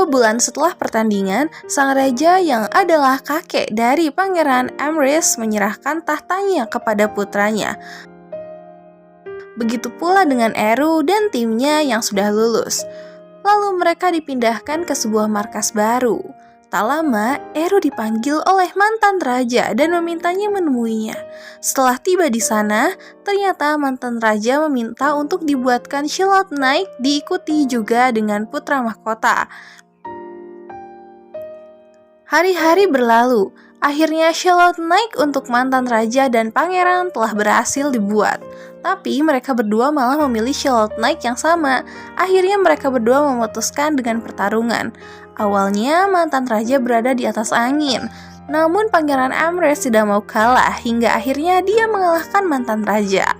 bulan setelah pertandingan, sang raja yang adalah kakek dari Pangeran Amrys menyerahkan tahtanya kepada putranya. Begitu pula dengan Eru dan timnya yang sudah lulus. Lalu mereka dipindahkan ke sebuah markas baru. Tak lama, Eru dipanggil oleh mantan raja dan memintanya menemuinya. Setelah tiba di sana, ternyata mantan raja meminta untuk dibuatkan Charlotte Knight diikuti juga dengan putra mahkota. Hari-hari berlalu, akhirnya Charlotte Knight untuk mantan raja dan pangeran telah berhasil dibuat. Tapi mereka berdua malah memilih Charlotte Knight yang sama. Akhirnya mereka berdua memutuskan dengan pertarungan. Awalnya mantan raja berada di atas angin, namun Pangeran Amrys tidak mau kalah hingga akhirnya dia mengalahkan mantan raja.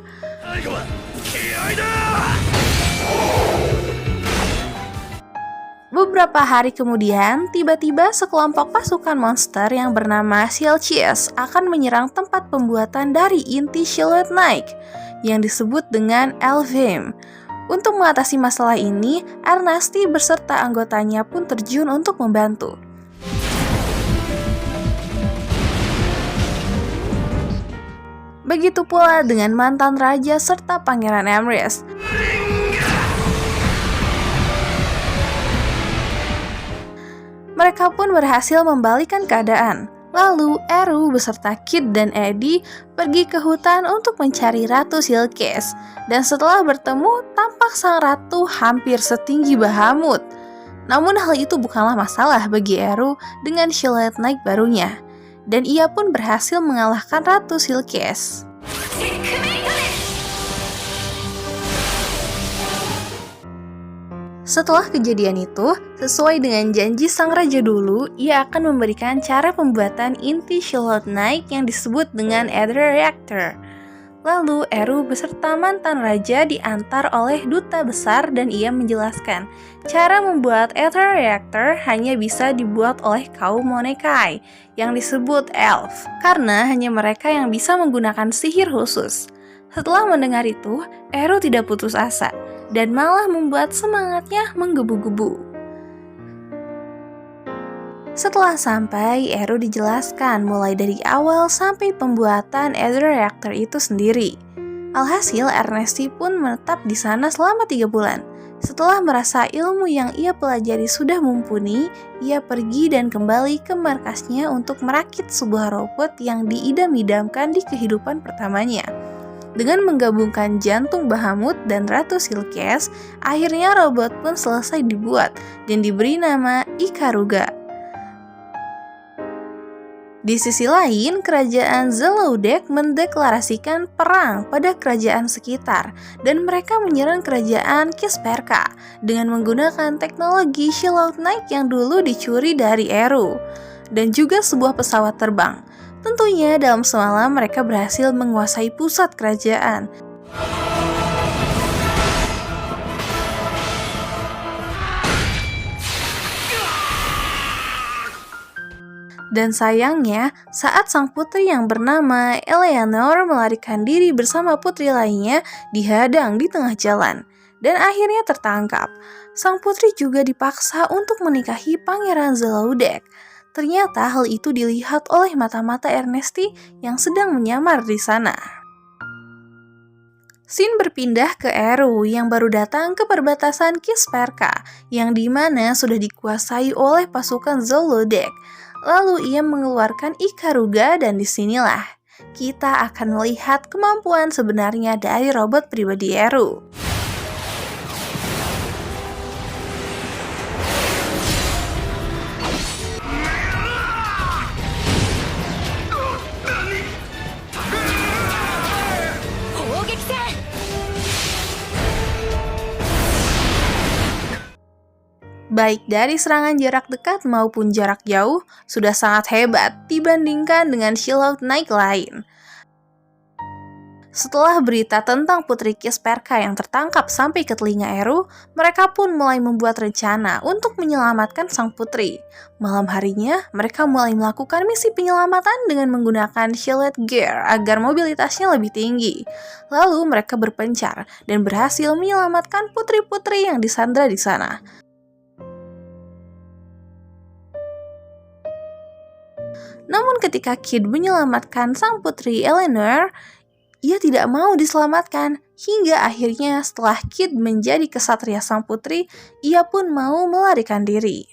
Beberapa hari kemudian, tiba-tiba sekelompok pasukan monster yang bernama Silchies akan menyerang tempat pembuatan dari inti Charlotte Knight yang disebut dengan Elvim. Untuk mengatasi masalah ini, Ernesti beserta anggotanya pun terjun untuk membantu. Begitu pula dengan mantan raja serta Pangeran Amrys. Mereka pun berhasil membalikan keadaan. Lalu Eru beserta Kid dan Eddie pergi ke hutan untuk mencari Ratu Silkes. Dan setelah bertemu, tampak sang ratu hampir setinggi Bahamut. Namun hal itu bukanlah masalah bagi Eru dengan Charlotte Knight barunya. Dan ia pun berhasil mengalahkan Ratu Silkes. Setelah kejadian itu, sesuai dengan janji sang raja dulu, ia akan memberikan cara pembuatan inti Charlotte Knight yang disebut dengan Ether Reactor. Lalu Eru beserta mantan raja diantar oleh duta besar dan ia menjelaskan cara membuat Ether Reactor hanya bisa dibuat oleh kaum Monekai yang disebut elf, karena hanya mereka yang bisa menggunakan sihir khusus. Setelah mendengar itu, Eru tidak putus asa dan malah membuat semangatnya menggebu-gebu. Setelah sampai, Eru dijelaskan mulai dari awal sampai pembuatan Ether Reactor itu sendiri. Alhasil, Ernesti pun menetap di sana selama 3 bulan. Setelah merasa ilmu yang ia pelajari sudah mumpuni, ia pergi dan kembali ke markasnya untuk merakit sebuah robot yang diidam-idamkan di kehidupan pertamanya. Dengan menggabungkan jantung Bahamut dan Ratu Silkes, akhirnya robot pun selesai dibuat dan diberi nama Ikaruga. Di sisi lain, kerajaan Zaludek mendeklarasikan perang pada kerajaan sekitar dan mereka menyerang kerajaan Kisperka dengan menggunakan teknologi Charlotte Knight yang dulu dicuri dari Eru dan juga sebuah pesawat terbang. Tentunya dalam semalam mereka berhasil menguasai pusat kerajaan. Dan sayangnya, saat sang putri yang bernama Eleanor melarikan diri bersama putri lainnya dihadang di tengah jalan dan akhirnya tertangkap. Sang putri juga dipaksa untuk menikahi Pangeran Zaludek. Ternyata hal itu dilihat oleh mata-mata Ernesti yang sedang menyamar di sana. Scene berpindah ke Eru yang baru datang ke perbatasan Kisperka yang dimana sudah dikuasai oleh pasukan Zaludek. Lalu ia mengeluarkan Ikaruga dan disinilah kita akan melihat kemampuan sebenarnya dari robot pribadi Eru. Baik dari serangan jarak dekat maupun jarak jauh, sudah sangat hebat dibandingkan dengan Charlotte Knight lain. Setelah berita tentang Putri Kisperka yang tertangkap sampai ke telinga Eru, mereka pun mulai membuat rencana untuk menyelamatkan sang putri. Malam harinya, mereka mulai melakukan misi penyelamatan dengan menggunakan Charlotte Gear agar mobilitasnya lebih tinggi. Lalu mereka berpencar dan berhasil menyelamatkan putri-putri yang disandra di sana. Namun ketika Kid menyelamatkan sang putri Eleanor, ia tidak mau diselamatkan. Hingga akhirnya setelah Kid menjadi kesatria sang putri, ia pun mau melarikan diri.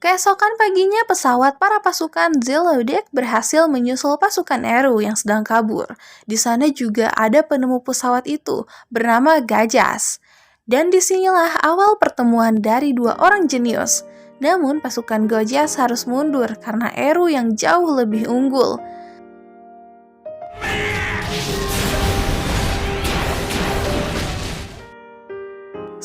Keesokan paginya, pesawat para pasukan Zelodek berhasil menyusul pasukan Eru yang sedang kabur. Di sana juga ada penemu pesawat itu, bernama Gajas. Dan disinilah awal pertemuan dari dua orang jenius. Namun pasukan Gajas harus mundur karena Eru yang jauh lebih unggul.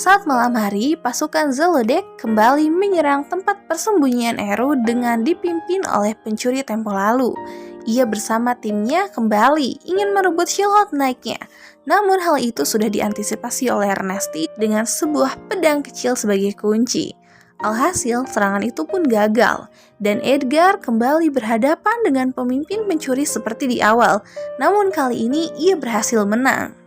Saat malam hari, pasukan Zelodek kembali menyerang tempat persembunyian Eru dengan dipimpin oleh pencuri tempo lalu. Ia bersama timnya kembali ingin merebut Shieldheld Knight-nya. Namun hal itu sudah diantisipasi oleh Ernesti dengan sebuah pedang kecil sebagai kunci. Alhasil, serangan itu pun gagal, dan Edgar kembali berhadapan dengan pemimpin pencuri seperti di awal. Namun kali ini ia berhasil menang.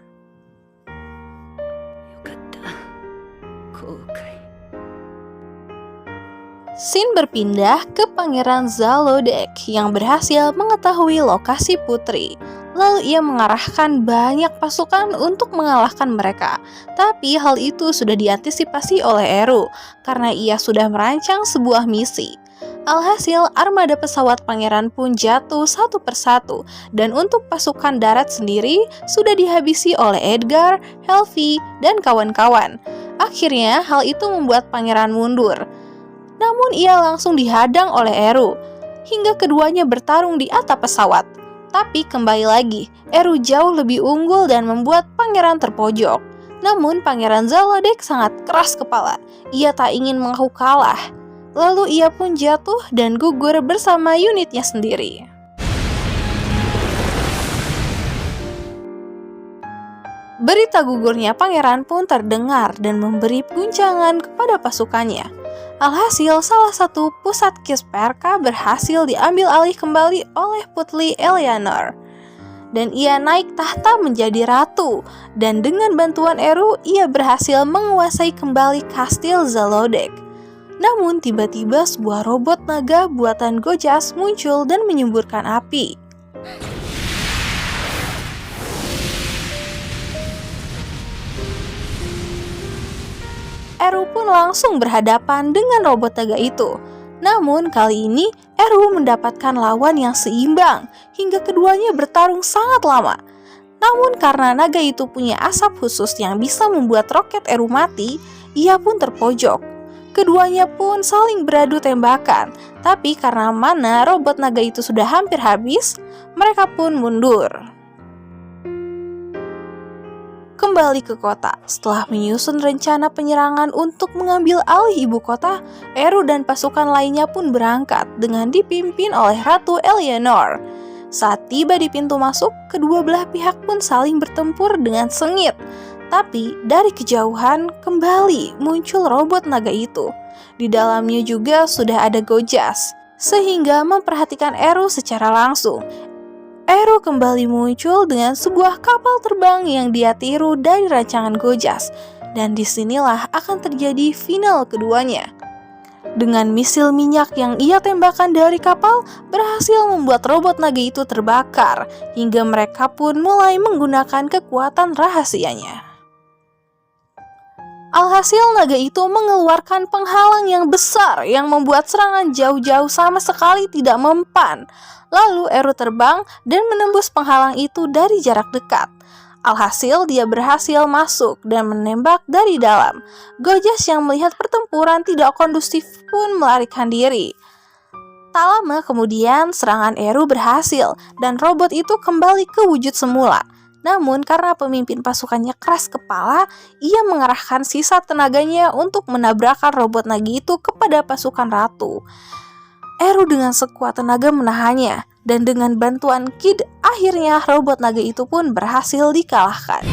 Scene berpindah ke Pangeran Zelodek yang berhasil mengetahui lokasi putri. Lalu ia mengarahkan banyak pasukan untuk mengalahkan mereka. Tapi hal itu sudah diantisipasi oleh Eru karena ia sudah merancang sebuah misi. Alhasil, armada pesawat pangeran pun jatuh satu persatu, dan untuk pasukan darat sendiri sudah dihabisi oleh Edgar, Helvi, dan kawan-kawan. Akhirnya, hal itu membuat pangeran mundur. Namun ia langsung dihadang oleh Eru, hingga keduanya bertarung di atap pesawat. Tapi kembali lagi, Eru jauh lebih unggul dan membuat pangeran terpojok. Namun pangeran Zelodek sangat keras kepala, ia tak ingin mengaku kalah. Lalu ia pun jatuh dan gugur bersama unitnya sendiri. Berita gugurnya pangeran pun terdengar dan memberi guncangan kepada pasukannya. Alhasil, salah satu pusat Kisperka berhasil diambil alih kembali oleh Putri Eleanor. Dan ia naik tahta menjadi ratu, dan dengan bantuan Eru, ia berhasil menguasai kembali kastil Zelodek. Namun tiba-tiba sebuah robot naga buatan Gojas muncul dan menyemburkan api. Eru pun langsung berhadapan dengan robot naga itu. Namun kali ini Eru mendapatkan lawan yang seimbang hingga keduanya bertarung sangat lama. Namun karena naga itu punya asap khusus yang bisa membuat roket Eru mati, ia pun terpojok. Keduanya pun saling beradu tembakan, tapi karena mana robot naga itu sudah hampir habis, mereka pun mundur. Kembali ke kota, setelah menyusun rencana penyerangan untuk mengambil alih ibu kota, Eru dan pasukan lainnya pun berangkat dengan dipimpin oleh Ratu Eleanor. Saat tiba di pintu masuk, kedua belah pihak pun saling bertempur dengan sengit. Tapi dari kejauhan kembali muncul robot naga itu. Di dalamnya juga sudah ada Gojas, sehingga memperhatikan Eru secara langsung. Eru kembali muncul dengan sebuah kapal terbang yang dia tiru dari rancangan Gojas, dan disinilah akan terjadi final keduanya. Dengan misil minyak yang ia tembakkan dari kapal, berhasil membuat robot naga itu terbakar, hingga mereka pun mulai menggunakan kekuatan rahasianya. Alhasil, naga itu mengeluarkan penghalang yang besar yang membuat serangan jauh-jauh sama sekali tidak mempan. Lalu Eru terbang dan menembus penghalang itu dari jarak dekat. Alhasil, dia berhasil masuk dan menembak dari dalam. Gojas yang melihat pertempuran tidak kondusif pun melarikan diri. Tak lama kemudian, serangan Eru berhasil dan robot itu kembali ke wujud semula. Namun karena pemimpin pasukannya keras kepala, ia mengerahkan sisa tenaganya untuk menabrakkan robot naga itu kepada pasukan ratu. Eru dengan sekuat tenaga menahannya, dan dengan bantuan Kid, akhirnya robot naga itu pun berhasil dikalahkan.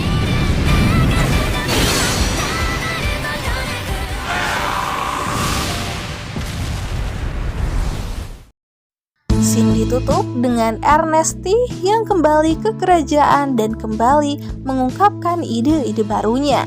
Scene di ditutup dengan Ernesti yang kembali ke kerajaan dan kembali mengungkapkan ide-ide barunya.